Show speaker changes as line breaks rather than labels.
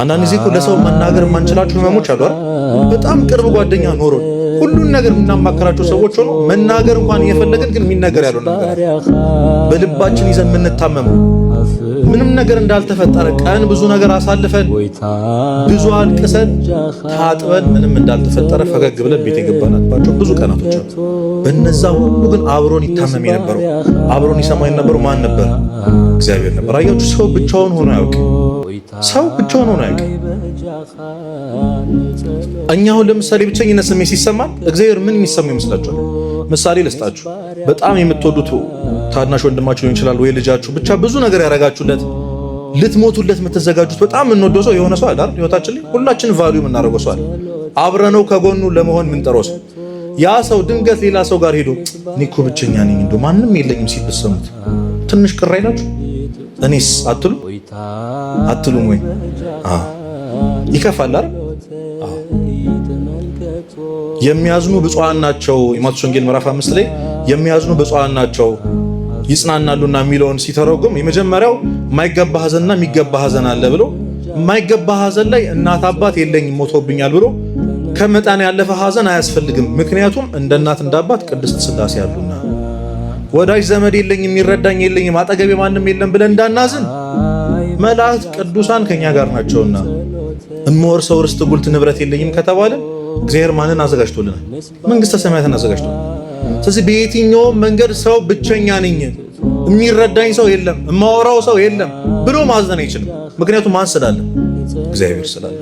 አንዳንድ ጊዜ እኮ ለሰው መናገር የማንችላቸው ህመሞች አሉ አይደል? በጣም ቅርብ ጓደኛ ኖሮን ሁሉን ነገር የምናማከራቸው ሰዎች ሆኖ መናገር እንኳን እየፈለግን ግን የሚነገር ያለው ነገር በልባችን ይዘን የምንታመመው ምንም ነገር እንዳልተፈጠረ ቀን ብዙ ነገር አሳልፈን ብዙ አልቅሰን ታጥበን ምንም እንዳልተፈጠረ ፈገግ ብለን ቤት የገባናባቸው ብዙ ቀናቶች አሉ። በእነዛ ሁሉ ግን አብሮን ይታመም የነበረው አብሮን ይሰማ የነበረው ማን ነበር? እግዚአብሔር ነበር። አያችሁ፣ ሰው ብቻውን ሆኖ አያውቅም። ሰው ብቻውን ሆኖ አያውቅም። እኛ አሁን ለምሳሌ ብቸኝነት ስሜት ሲሰማን እግዚአብሔር ምን የሚሰማው ይመስላችኋል? ምሳሌ ልስጣችሁ። በጣም የምትወዱት ታናሽ ወንድማችሁ ሊሆን ይችላል ወይ ልጃችሁ፣ ብቻ ብዙ ነገር ያረጋችሁለት ልትሞቱለት የምትዘጋጁት በጣም የምንወደው ሰው የሆነ ሰው አይደል? ህይወታችን ላይ ሁላችን ቫልዩ የምናደርገው ሰው አለ። አብረነው ከጎኑ ለመሆን የምንጠራው ሰው። ያ ሰው ድንገት ሌላ ሰው ጋር ሄዶ እኔ እኮ ብቸኛ ነኝ እንደው ማንም የለኝም ሲል ብትሰሙት ትንሽ ቅር አይላችሁ? እኔስ አትሉም ወይ? ይከፋል አይደል? የሚያዝኑ ብፁዓን ናቸው። የማቴዎስ ወንጌል ምዕራፍ 5 ላይ የሚያዝኑ ብፁዓን ናቸው ይጽናናሉና የሚለውን ሲተረጉም የመጀመሪያው የማይገባ ሐዘንና የሚገባ ሐዘን አለ ብሎ የማይገባ ሐዘን ላይ እናት አባት የለኝም ሞቶብኛል ብሎ ከመጠን ያለፈ ሐዘን አያስፈልግም። ምክንያቱም እንደ እናት እንደ አባት ቅድስት ሥላሴ አሉና። ወዳጅ ዘመድ የለኝም የሚረዳኝ የለኝም አጠገቤ ማንም የለም ብለን እንዳናዝን መላእክት ቅዱሳን ከኛ ጋር ናቸውና እምወርሰው ርስት ጉልት ንብረት የለኝም ከተባለ እግዚአብሔር ማንን አዘጋጅቶልናል? መንግስተ ሰማያትን አዘጋጅቶልናል። ስለዚህ በየትኛውም መንገድ ሰው ብቸኛ ነኝ የሚረዳኝ ሰው የለም የማወራው ሰው የለም ብሎ ማዘን አይችልም። ምክንያቱም ማን ስላለ? እግዚአብሔር ስላለ።